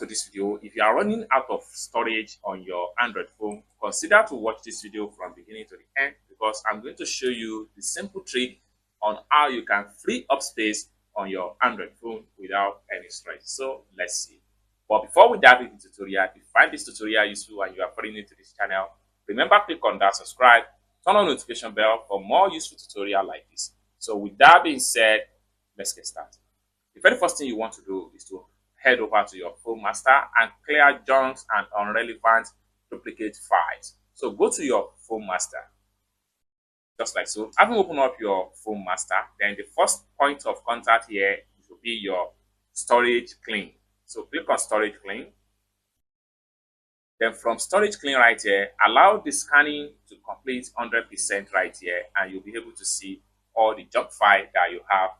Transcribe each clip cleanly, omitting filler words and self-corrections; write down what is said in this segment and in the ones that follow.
to this video. If you are running out of storage on your Android phone, consider to watch this video from beginning to the end, because I'm going to show you the simple trick on how you can free up space on your Android phone without any stress. So let's see. But before we dive into the tutorial, if you find this tutorial useful and you are foreign into this channel, remember, click on that subscribe, turn on notification bell for more useful tutorial like this. So with that being said, let's get started. The very first thing you want to do is to head over to your phone master and clear junks and irrelevant duplicate files. So go to your phone master, just like so. Having opened up your phone master, then the first point of contact here will be your storage clean. So click on storage clean. Then from storage clean right here, allow the scanning to complete 100% right here, and you'll be able to see all the junk file that you have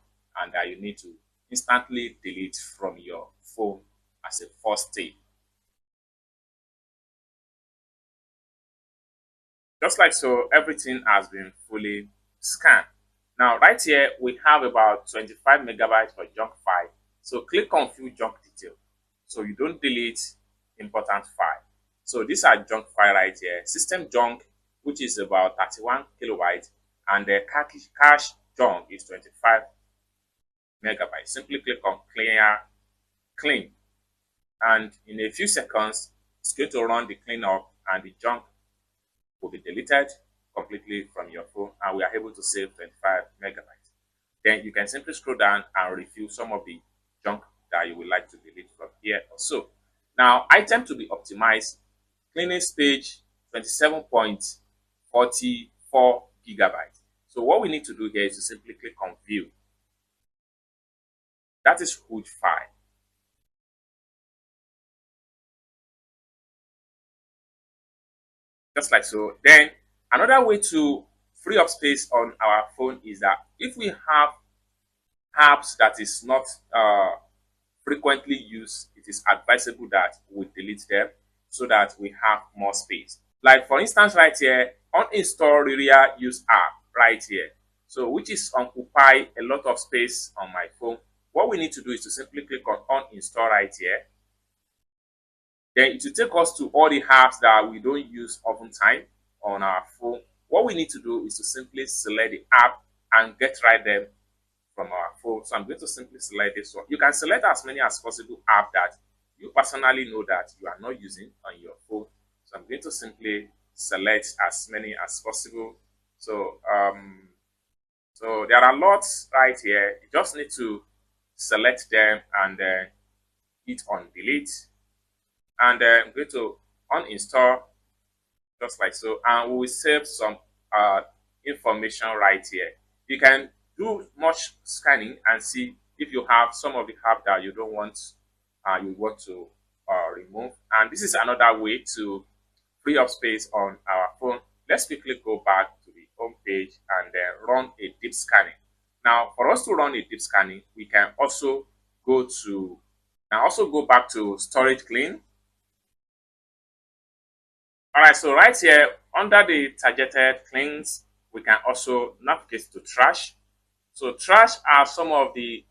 and that you need to instantly delete from your phone as a first step. Just like so, everything has been fully scanned. Now, right here, we have about 25 megabytes for junk file. So click on view junk detail, so you don't delete important file. So these are junk file right here. System junk, which is about 31 kilobytes, and the cache junk is 25 megabytes. Simply click on clean, and in a few seconds, it's going to run the cleanup, and the junk will be deleted completely from your phone, and we are able to save 25 megabytes. Then you can simply scroll down and review some of the junk that you would like to delete from here also. Now, item to be optimized, cleaning page 27.44 gigabytes. So what we need to do here is to simply click on view. That is huge file. Just like so. Then another way to free up space on our phone is that if we have apps that is not frequently used, it is advisable that we delete them so that we have more space. Like for instance, right here, uninstall rarely used app right here. So which is occupy a lot of space on my phone. What we need to do is to simply click on uninstall right here. Then it will take us to all the apps that we don't use often time on our phone. What we need to do is to simply select the app and get rid them from our phone. So I'm going to simply select this one. You can select as many as possible apps that you personally know that you are not using on your phone. So I'm going to simply select as many as possible. So so there are lots right here. You just need to select them and then hit on delete, and then I'm going to uninstall, just like so, and we will save some information right here. You can do much scanning and see if you have some of the app that you don't want, you want to remove. And this is another way to free up space on our phone. Let's quickly go back to the home page and then run a deep scanning. Now, for us to run a deep scanning, we can also go back to storage clean. All right, so right here under the targeted cleans, we can also navigate to trash. So trash are some of the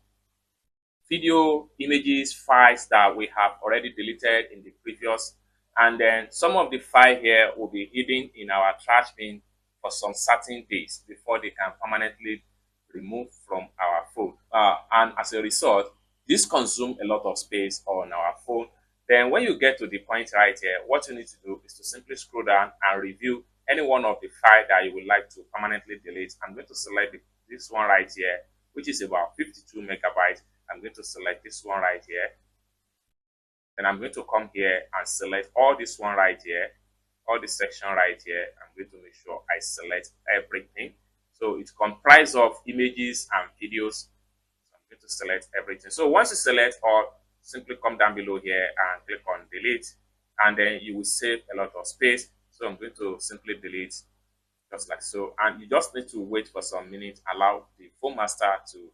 video, images, files that we have already deleted in the previous, and then some of the file here will be hidden in our trash bin for some certain days before they can permanently remove from our phone. And as a result, this consumes a lot of space on our phone. Then when you get to the point right here, what you need to do is to simply scroll down and review any one of the files that you would like to permanently delete. I'm going to select this one right here, which is about 52 megabytes. I'm going to select this one right here. Then I'm going to come here and select all this one right here, all this section right here. I'm going to make sure I select everything. So it comprises of images and videos. So I'm going to select everything. So once you select all, simply come down below here and click on delete, and then you will save a lot of space. So I'm going to simply delete, just like so, and you just need to wait for some minutes, allow the phone master to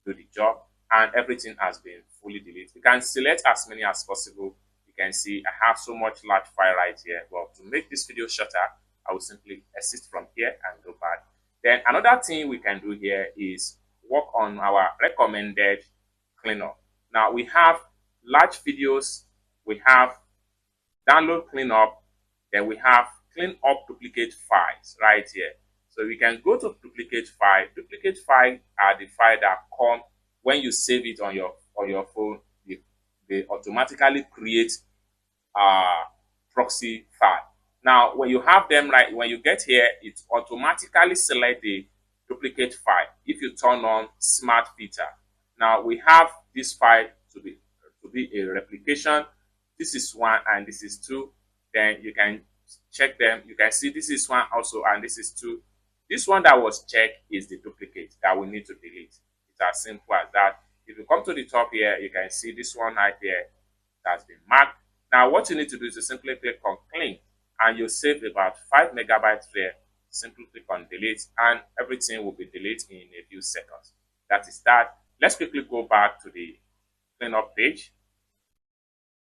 do the job, and everything has been fully deleted. You can select as many as possible. You can see I have so much large file right here. Well, to make this video shorter, I will simply exit from here and go back. Then another thing we can do here is work on our recommended cleanup. Now we have large videos, we have download cleanup, then we have clean up duplicate files right here. So we can go to duplicate file. Duplicate file are the file that come when you save it on your phone. They automatically create proxy file. Now, when you have them, right, when you get here, it automatically select the duplicate file if you turn on smart filter. Now we have this file to be a replication. This is one and this is two. Then you can check them. You can see this is one also and this is two. This one that was checked is the duplicate that we need to delete. It's as simple as that. If you come to the top here, you can see this one right there that's been marked. Now, what you need to do is to simply click on clean and you'll save about 5 megabytes there. Simply click on delete and everything will be deleted in a few seconds. That is that. Let's quickly go back to the cleanup page.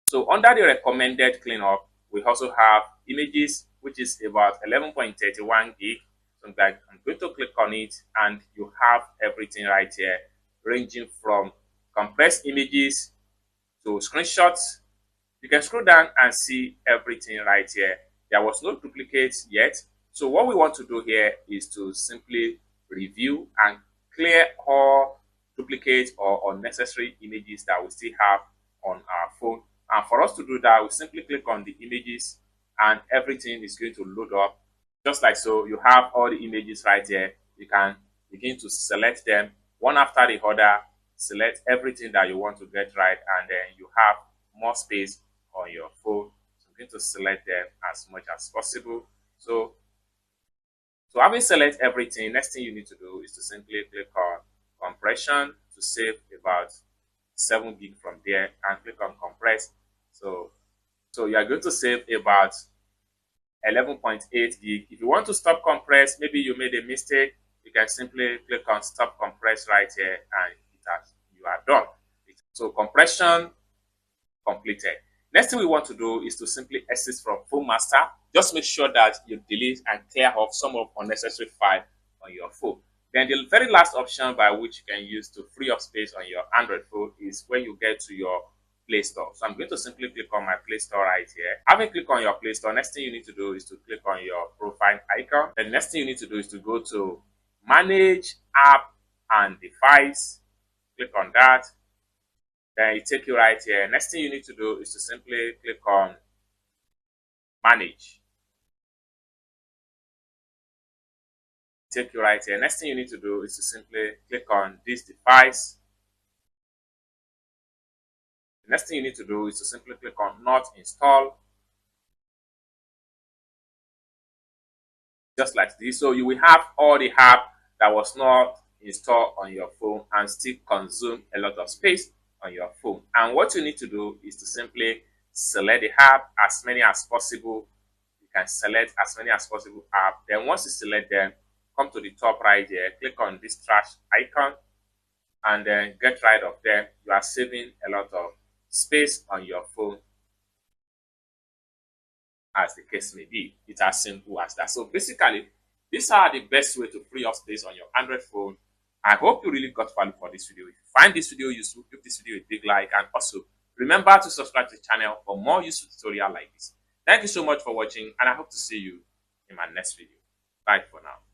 So under the recommended cleanup, we also have images, which is about 11.31 gig. So I'm going to click on it and you have everything right here, ranging from compressed images to screenshots. You can scroll down and see everything right here. There was no duplicates yet. So what we want to do here is to simply review and clear all duplicates or unnecessary images that we still have on our phone. And for us to do that, we simply click on the images and everything is going to load up. Just like so, you have all the images right here. You can begin to select them one after the other, select everything that you want to get right, and then you have more space on your phone. So I'm going to select them as much as possible. So having select everything, next thing you need to do is to simply click on compression to save about 7 gig from there and click on compress. So you are going to save about 11.8 gig. If you want to stop compress, maybe you made a mistake, you can simply click on stop compress right here and you are done. So compression completed. Next thing we want to do is to simply exit from Phone Master. Just make sure that you delete and clear off some of unnecessary file on your phone. Then the very last option by which you can use to free up space on your Android phone is when you get to your Play Store. So I'm going to simply click on my Play Store right here. Having clicked on your Play Store, next thing you need to do is to click on your profile icon. The next thing you need to do is to go to Manage App and Device. Click on that. Then it take you right here. Next thing you need to do is to simply click on Manage. Take you right here. Next thing you need to do is to simply click on this device. The next thing you need to do is to simply click on Not Install. Just like this. So you will have all the app that was not installed on your phone and still consume a lot of space on your phone. And what you need to do is to simply select the app, as many as possible. You can select as many as possible app. Then once you select them, come to the top right here, click on this trash icon and then get rid of them. You are saving a lot of space on your phone, as the case may be. It's as simple as that. So basically, these are the best way to free up space on your Android phone. I hope you really got value for this video. If you find this video useful, give this video a big like, and also remember to subscribe to the channel for more useful tutorials like this. Thank you so much for watching, and I hope to see you in my next video. Bye for now.